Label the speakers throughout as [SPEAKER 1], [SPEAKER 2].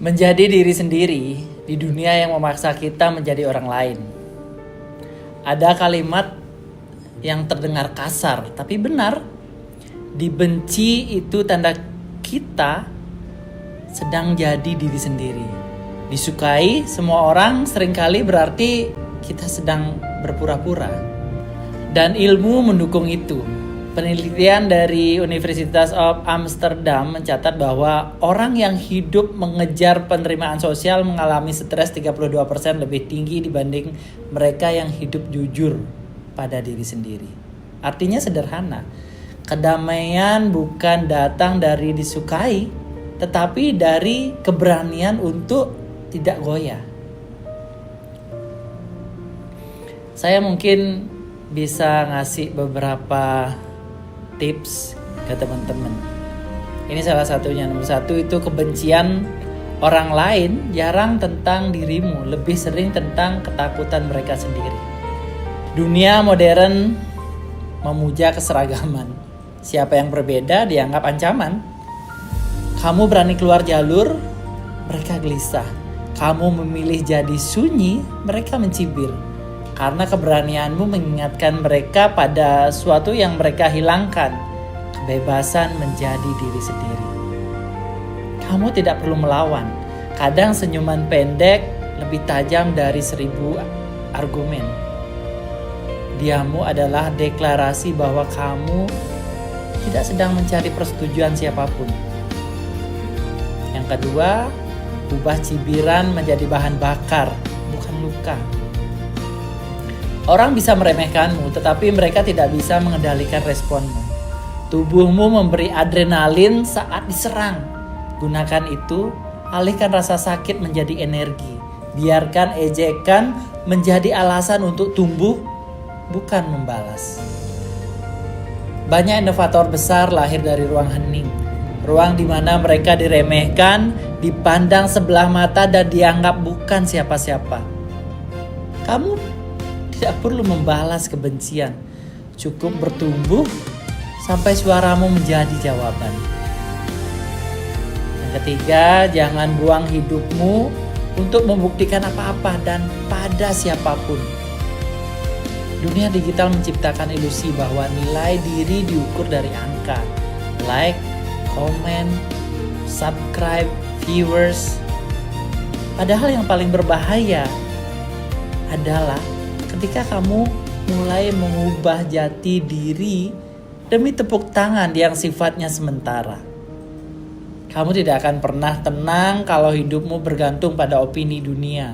[SPEAKER 1] Menjadi diri sendiri di dunia yang memaksa kita menjadi orang lain. Ada kalimat yang terdengar kasar, tapi benar. Dibenci itu tanda kita sedang jadi diri sendiri. Disukai semua orang seringkali berarti kita sedang berpura-pura. Dan ilmu mendukung itu. Penelitian dari Universitas of Amsterdam mencatat bahwa orang yang hidup mengejar penerimaan sosial mengalami stres 32% lebih tinggi dibanding mereka yang hidup jujur pada diri sendiri. Artinya sederhana, kedamaian bukan datang dari disukai, tetapi dari keberanian untuk tidak goyah. Saya mungkin bisa ngasih beberapa tips ke teman-teman. Ini salah satunya. Nomor 1 itu kebencian orang lain jarang tentang dirimu, lebih sering tentang ketakutan mereka sendiri. Dunia modern memuja keseragaman. Siapa yang berbeda dianggap ancaman. Kamu berani keluar jalur, mereka gelisah. Kamu memilih jadi sunyi, mereka mencibir. Karena keberanianmu mengingatkan mereka pada sesuatu yang mereka hilangkan. Kebebasan menjadi diri sendiri. Kamu tidak perlu melawan. Kadang senyuman pendek lebih tajam dari 1000 argumen. Diammu adalah deklarasi bahwa kamu tidak sedang mencari persetujuan siapapun. Yang kedua, ubah cibiran menjadi bahan bakar, bukan luka. Orang bisa meremehkanmu, tetapi mereka tidak bisa mengendalikan responmu. Tubuhmu memberi adrenalin saat diserang. Gunakan itu, alihkan rasa sakit menjadi energi. Biarkan ejekan menjadi alasan untuk tumbuh, bukan membalas. Banyak inovator besar lahir dari ruang hening. Ruang di mana mereka diremehkan, dipandang sebelah mata dan dianggap bukan siapa-siapa. Kamu tidak perlu membalas kebencian. Cukup bertumbuh sampai suaramu menjadi jawaban. Yang ketiga, jangan buang hidupmu untuk membuktikan apa-apa dan pada siapapun. Dunia digital menciptakan ilusi bahwa nilai diri diukur dari angka. Like, comment, subscribe, viewers. Padahal yang paling berbahaya adalah ketika kamu mulai mengubah jati diri demi tepuk tangan yang sifatnya sementara. Kamu tidak akan pernah tenang kalau hidupmu bergantung pada opini dunia.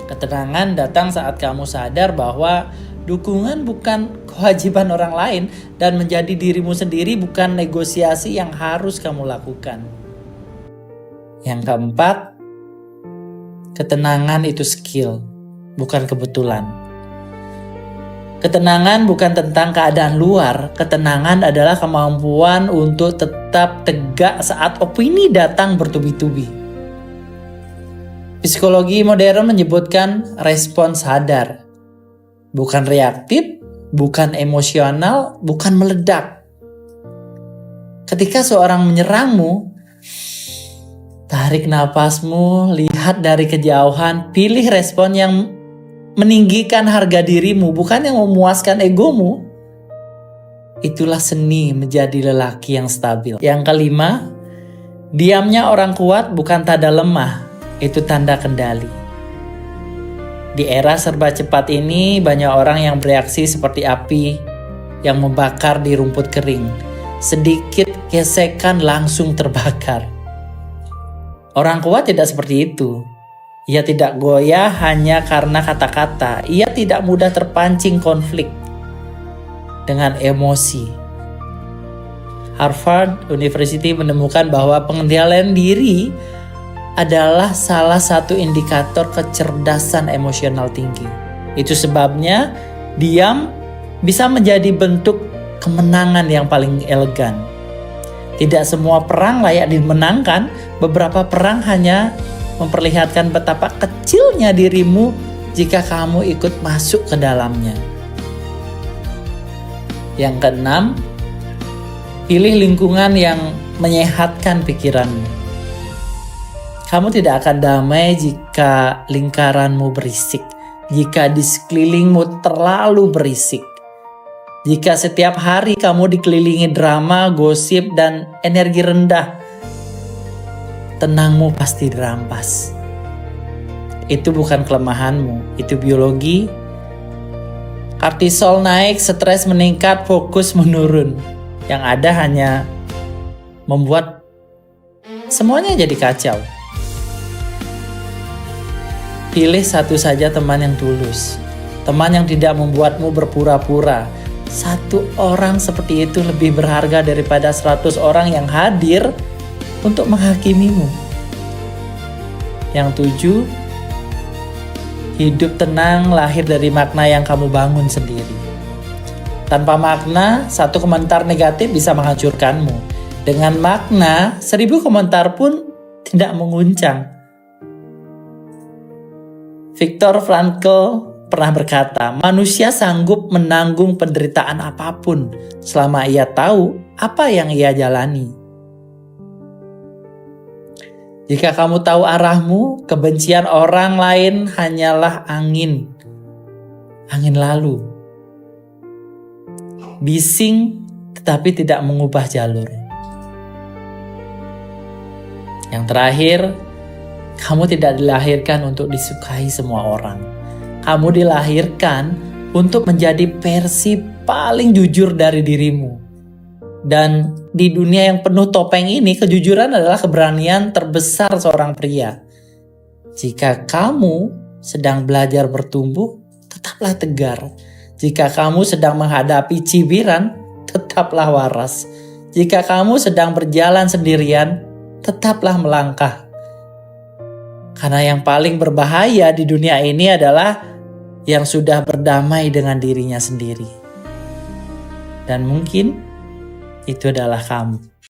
[SPEAKER 1] Ketenangan datang saat kamu sadar bahwa dukungan bukan kewajiban orang lain dan menjadi dirimu sendiri bukan negosiasi yang harus kamu lakukan. Yang keempat, ketenangan itu skill, bukan kebetulan. Ketenangan bukan tentang keadaan luar. Ketenangan adalah kemampuan untuk tetap tegak saat opini datang bertubi-tubi. Psikologi modern menyebutkan respon sadar. Bukan reaktif, bukan emosional, bukan meledak. Ketika seorang menyerangmu, tarik napasmu, lihat dari kejauhan, pilih respon yang meninggikan harga dirimu, bukan yang memuaskan egomu. Itulah seni menjadi lelaki yang stabil. Yang kelima, diamnya orang kuat bukan tanda lemah, itu tanda kendali. Di era serba cepat ini, banyak orang yang bereaksi seperti api yang membakar di rumput kering. Sedikit gesekan langsung terbakar. Orang kuat tidak seperti itu. Ia tidak goyah hanya karena kata-kata. Ia tidak mudah terpancing konflik dengan emosi. Harvard University menemukan bahwa pengendalian diri adalah salah satu indikator kecerdasan emosional tinggi. Itu sebabnya diam bisa menjadi bentuk kemenangan yang paling elegan. Tidak semua perang layak dimenangkan. Beberapa perang hanya memperlihatkan betapa kecilnya dirimu jika kamu ikut masuk ke dalamnya. Yang keenam, pilih lingkungan yang menyehatkan pikiranmu. Kamu tidak akan damai jika lingkaranmu berisik, jika di sekelilingmu terlalu berisik. Jika setiap hari kamu dikelilingi drama, gosip, dan energi rendah, tenangmu pasti dirampas. Itu bukan kelemahanmu, itu biologi. Kortisol naik, stres meningkat, fokus menurun. Yang ada hanya membuat semuanya jadi kacau. Pilih satu saja teman yang tulus, teman yang tidak membuatmu berpura-pura. Satu orang seperti itu lebih berharga daripada 100 orang yang hadir untuk menghakimimu. Yang 7, hidup tenang lahir dari makna yang kamu bangun sendiri. Tanpa makna, 1 komentar negatif bisa menghancurkanmu. Dengan makna, 1000 komentar pun tidak menguncang. Viktor Frankl pernah berkata, manusia sanggup menanggung penderitaan apapun selama ia tahu apa yang ia jalani. Jika kamu tahu arahmu, kebencian orang lain hanyalah angin lalu. Bising tetapi tidak mengubah jalur. Yang terakhir, kamu tidak dilahirkan untuk disukai semua orang. Kamu dilahirkan untuk menjadi versi paling jujur dari dirimu. Dan di dunia yang penuh topeng ini, kejujuran adalah keberanian terbesar seorang pria. Jika kamu sedang belajar bertumbuh, tetaplah tegar. Jika kamu sedang menghadapi cibiran, tetaplah waras. Jika kamu sedang berjalan sendirian, tetaplah melangkah. Karena yang paling berbahaya di dunia ini adalah yang sudah berdamai dengan dirinya sendiri. Dan mungkin itu adalah kamu.